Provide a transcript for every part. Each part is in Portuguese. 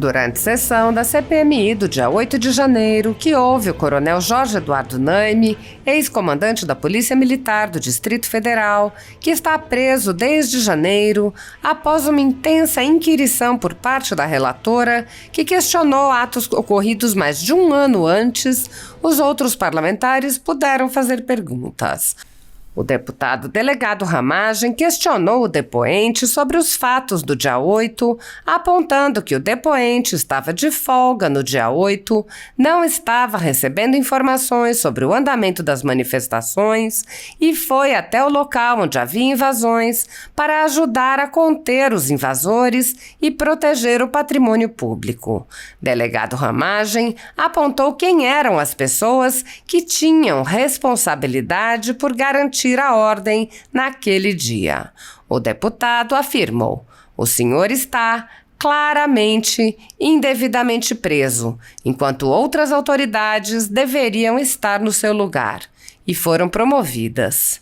Durante sessão da CPMI do dia 8 de janeiro, que houve o coronel Jorge Eduardo Naime, ex-comandante da Polícia Militar do Distrito Federal, que está preso desde janeiro, após uma intensa inquirição por parte da relatora, que questionou atos ocorridos mais de um ano antes, os outros parlamentares puderam fazer perguntas. O deputado delegado Ramagem questionou o depoente sobre os fatos do dia 8, apontando que o depoente estava de folga no dia 8, não estava recebendo informações sobre o andamento das manifestações e foi até o local onde havia invasões para ajudar a conter os invasores e proteger o patrimônio público. Delegado Ramagem apontou quem eram as pessoas que tinham responsabilidade por garantir a ordem naquele dia. O deputado afirmou: o senhor está claramente indevidamente preso, enquanto outras autoridades deveriam estar no seu lugar e foram promovidas.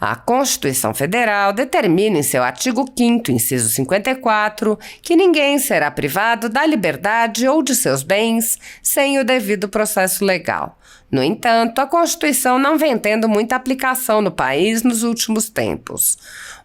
A Constituição Federal determina em seu artigo 5º, inciso 54, que ninguém será privado da liberdade ou de seus bens sem o devido processo legal. No entanto, a Constituição não vem tendo muita aplicação no país nos últimos tempos.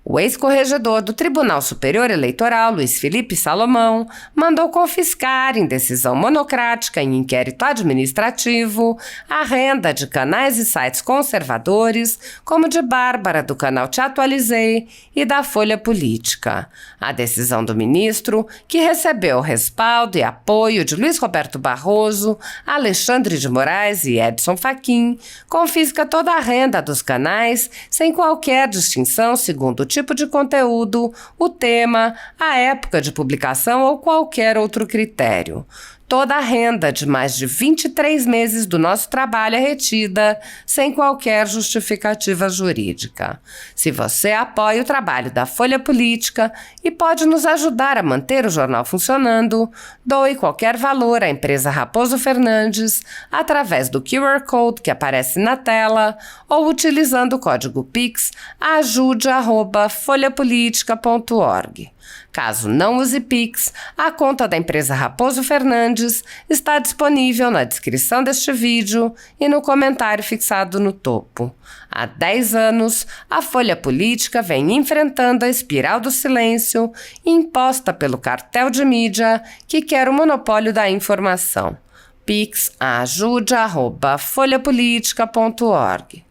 O ex-corregedor do Tribunal Superior Eleitoral, Luiz Felipe Salomão, mandou confiscar, em decisão monocrática em inquérito administrativo, a renda de canais e sites conservadores, como de Bárbara, do canal Te Atualizei, e da Folha Política. A decisão do ministro, que recebeu respaldo e apoio de Luiz Roberto Barroso, Alexandre de Moraes e Edson Fachin, confisca toda a renda dos canais sem qualquer distinção segundo o tipo de conteúdo, o tema, a época de publicação ou qualquer outro critério. Toda a renda de mais de 23 meses do nosso trabalho é retida sem qualquer justificativa jurídica. Se você apoia o trabalho da Folha Política e pode nos ajudar a manter o jornal funcionando, doe qualquer valor à empresa Raposo Fernandes através do QR Code que aparece na tela ou utilizando o código Pix ajude@folhapolitica.org. Caso não use Pix, a conta da empresa Raposo Fernandes está disponível na descrição deste vídeo e no comentário fixado no topo. Há 10 anos, a Folha Política vem enfrentando a espiral do silêncio imposta pelo cartel de mídia que quer o monopólio da informação. Pix ajude@folhapolitica.org.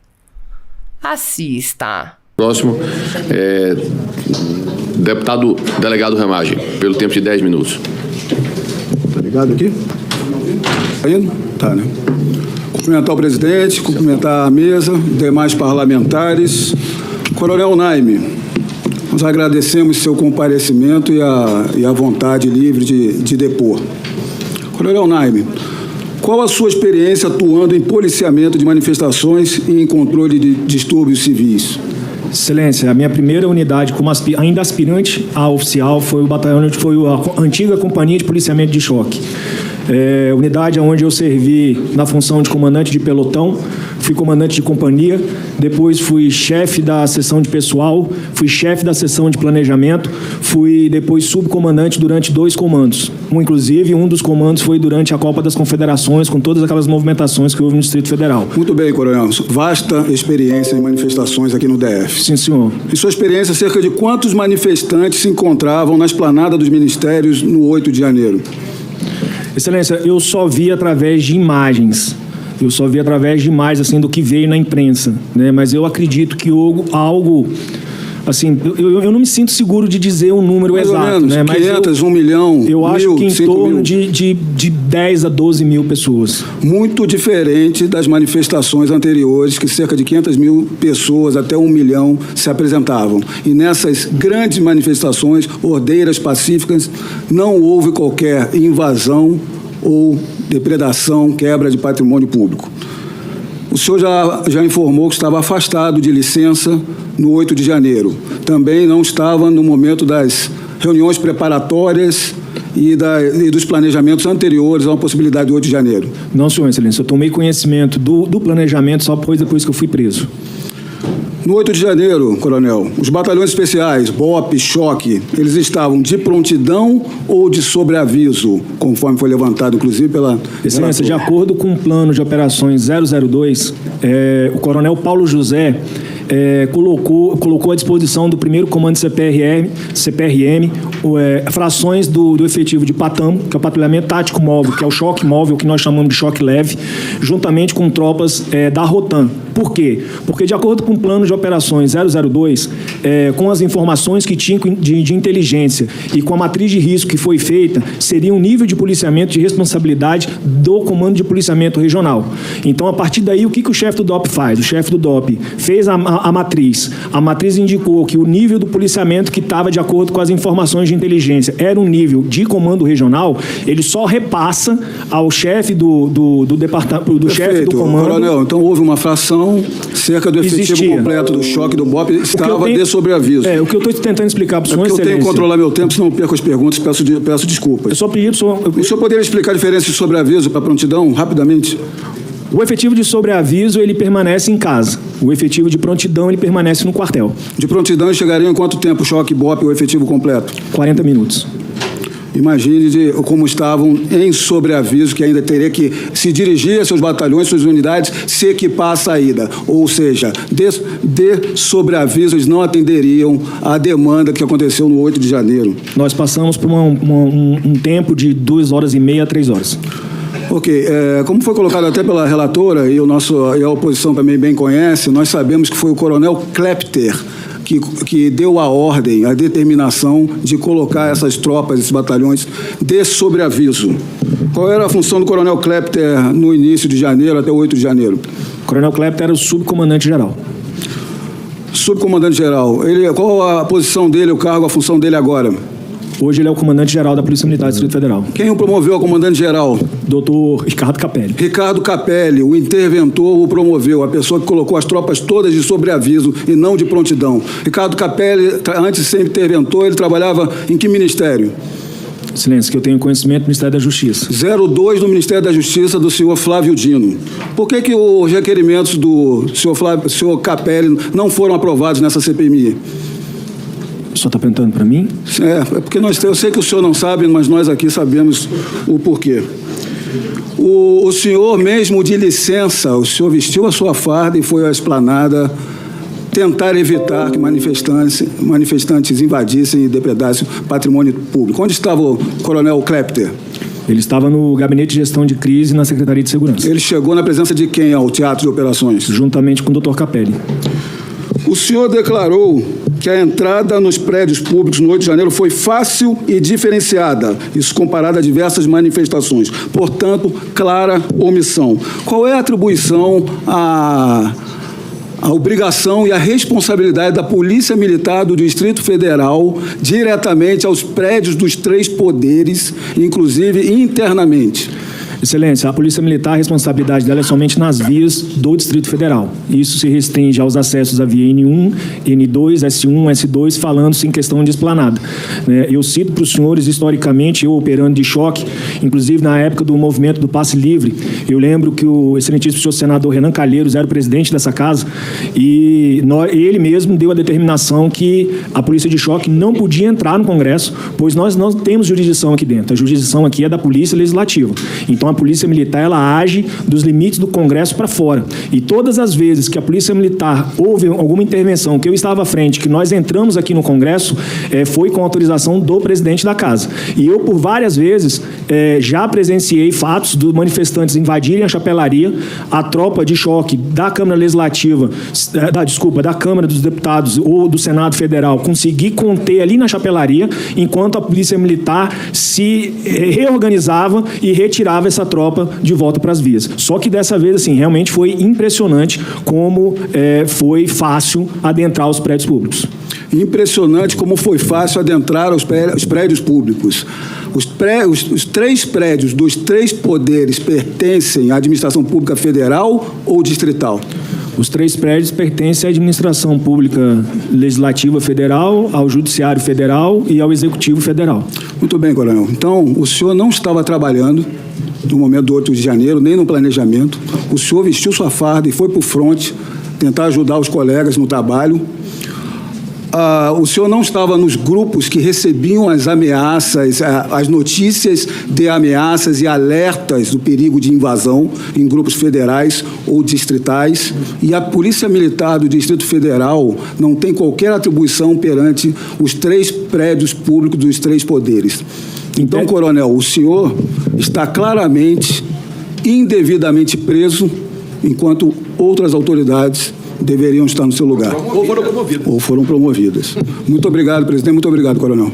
Assista. Próximo, deputado delegado Ramagem, pelo tempo de 10 minutos. Tá ligado aqui? Tá indo? Tá, né? Cumprimentar o presidente, cumprimentar a mesa, demais parlamentares. Coronel Naime, nós agradecemos seu comparecimento e a vontade livre de depor. Coronel Naime, qual a sua experiência atuando em policiamento de manifestações e em controle de distúrbios civis? Excelência, a minha primeira unidade como ainda aspirante a oficial foi o batalhão, foi a antiga Companhia de Policiamento de Choque. Unidade onde eu servi na função de comandante de pelotão, fui comandante de companhia, depois fui chefe da seção de pessoal, fui chefe da seção de planejamento, fui depois subcomandante durante 2 comandos. Inclusive, um dos comandos foi durante a Copa das Confederações, com todas aquelas movimentações que houve no Distrito Federal. Muito bem, coronel. Vasta experiência em manifestações aqui no DF. Sim, senhor. Em sua experiência, cerca de quantos manifestantes se encontravam na esplanada dos ministérios no 8 de janeiro? Excelência, eu só vi através de imagens. Eu só vi através de imagens, assim, do que veio na imprensa, né? Mas eu acredito que algo assim, eu não me sinto seguro de dizer um número mais exato, ou menos, né? Mas 500, 1 milhão, eu acho mil, que em 5 torno mil. de 10 a 12 mil pessoas. Muito diferente das manifestações anteriores, que cerca de 500 mil pessoas, até 1 milhão, se apresentavam. E nessas grandes manifestações, ordeiras pacíficas, não houve qualquer invasão ou depredação, quebra de patrimônio público. O senhor já informou que estava afastado de licença no 8 de janeiro. Também não estava no momento das reuniões preparatórias e dos planejamentos anteriores a uma possibilidade do 8 de janeiro. Não, senhor Excelência, eu tomei conhecimento do planejamento só depois que eu fui preso. No 8 de janeiro, coronel, os batalhões especiais, BOP, Choque, eles estavam de prontidão ou de sobreaviso, conforme foi levantado, inclusive, pela... Excelência, de acordo com o plano de operações 002, o coronel Paulo José colocou à disposição do 1º Comando CPRM frações do efetivo de Patamo, que é o patrulhamento tático móvel, que é o choque móvel, que nós chamamos de choque leve, juntamente com tropas da Rotan. Por quê? Porque, de acordo com o plano de operações 002, com as informações que tinham de inteligência e com a matriz de risco que foi feita, seria um nível de policiamento de responsabilidade do Comando de Policiamento Regional. Então, a partir daí, o que o chefe do DOP faz? O chefe do DOP fez a matriz. A matriz indicou que o nível do policiamento que estava de acordo com as informações de inteligência era um nível de comando regional, ele só repassa ao chefe do departamento, do chefe do comando. Coronel, então houve uma fração, cerca do efetivo completo do choque do BOP estava de sobreaviso. O que eu estou tentando explicar para o senhor, Excelência. Eu tenho que controlar meu tempo, senão eu perco as perguntas, peço desculpas. Eu só pedi para o senhor... O senhor poderia explicar a diferença de sobreaviso para prontidão, rapidamente? O efetivo de sobreaviso, ele permanece em casa. O efetivo de prontidão, ele permanece no quartel. De prontidão, eles chegariam em quanto tempo o choque BOP, o efetivo completo? 40 minutos. Imagine como estavam em sobreaviso, que ainda teria que se dirigir a seus batalhões, suas unidades, se equipar à saída. Ou seja, de sobreaviso, eles não atenderiam à demanda que aconteceu no 8 de janeiro. Nós passamos por um tempo de 2h30 a 3 horas. Ok, como foi colocado até pela relatora, e a oposição também bem conhece, nós sabemos que foi o coronel Klepter que deu a ordem, a determinação de colocar essas tropas, esses batalhões de sobreaviso. Qual era a função do coronel Klepter no início de janeiro até o 8 de janeiro? O coronel Klepter era o subcomandante-geral. Subcomandante-geral. Qual a posição dele, o cargo, a função dele agora? Hoje ele é o comandante-geral da Polícia Militar do Distrito Federal. Quem o promoveu a comandante-geral? Doutor Ricardo Capelli. Ricardo Capelli, o interventor, o promoveu, a pessoa que colocou as tropas todas de sobreaviso e não de prontidão. Ricardo Capelli, antes de ser interventor, ele trabalhava em que ministério? Excelência, que eu tenho conhecimento do Ministério da Justiça. 02 do Ministério da Justiça do senhor Flávio Dino. Por que os requerimentos do senhor Capelli não foram aprovados nessa CPMI? O senhor está perguntando para mim? É porque eu sei que o senhor não sabe, mas nós aqui sabemos o porquê. O senhor, mesmo de licença, o senhor vestiu a sua farda e foi à esplanada tentar evitar que manifestantes invadissem e depredassem patrimônio público. Onde estava o coronel Klepter? Ele estava no Gabinete de Gestão de Crise na Secretaria de Segurança. Ele chegou na presença de quem ao Teatro de Operações? Juntamente com o Dr. Capelli. O senhor declarou que a entrada nos prédios públicos no 8 de janeiro foi fácil e diferenciada, isso comparado a diversas manifestações. Portanto, clara omissão. Qual é a atribuição, a obrigação e a responsabilidade da Polícia Militar do Distrito Federal diretamente aos prédios dos 3 poderes, inclusive internamente? Excelência, a Polícia Militar, a responsabilidade dela é somente nas vias do Distrito Federal. Isso se restringe aos acessos à via N1, N2, S1, S2, falando-se em questão de esplanada. Eu cito para os senhores, historicamente, eu operando de choque, inclusive na época do movimento do Passe Livre, eu lembro que o excelentíssimo senhor senador Renan Calheiros era o presidente dessa casa e ele mesmo deu a determinação que a Polícia de Choque não podia entrar no Congresso, pois nós não temos jurisdição aqui dentro. A jurisdição aqui é da Polícia Legislativa. Então, a Polícia Militar, ela age dos limites do Congresso para fora. E todas as vezes que a Polícia Militar houve alguma intervenção, que eu estava à frente, que nós entramos aqui no Congresso, foi com autorização do presidente da Casa. E eu, por várias vezes, já presenciei fatos dos manifestantes invadirem a chapelaria, a tropa de choque da Câmara Legislativa, da Câmara dos Deputados ou do Senado Federal, conseguir conter ali na chapelaria, enquanto a Polícia Militar se reorganizava e retirava essa tropa de volta para as vias. Só que dessa vez, assim, realmente foi impressionante como foi fácil adentrar os prédios públicos. Impressionante como foi fácil adentrar os prédios públicos. Os 3 prédios dos 3 poderes pertencem à administração pública federal ou distrital? Os 3 prédios pertencem à administração pública legislativa federal, ao judiciário federal e ao executivo federal. Muito bem, coronel. Então, o senhor não estava trabalhando no momento do 8 de janeiro, nem no planejamento. O senhor vestiu sua farda e foi para o fronte tentar ajudar os colegas no trabalho. O senhor não estava nos grupos que recebiam as ameaças, as notícias de ameaças e alertas do perigo de invasão em grupos federais ou distritais, e a Polícia Militar do Distrito Federal não tem qualquer atribuição perante os 3 prédios públicos dos 3 poderes. Então, coronel, o senhor está claramente, indevidamente preso, enquanto outras autoridades deveriam estar no seu lugar. Ou foram promovidos. Ou foram promovidas. Muito obrigado, presidente. Muito obrigado, coronel.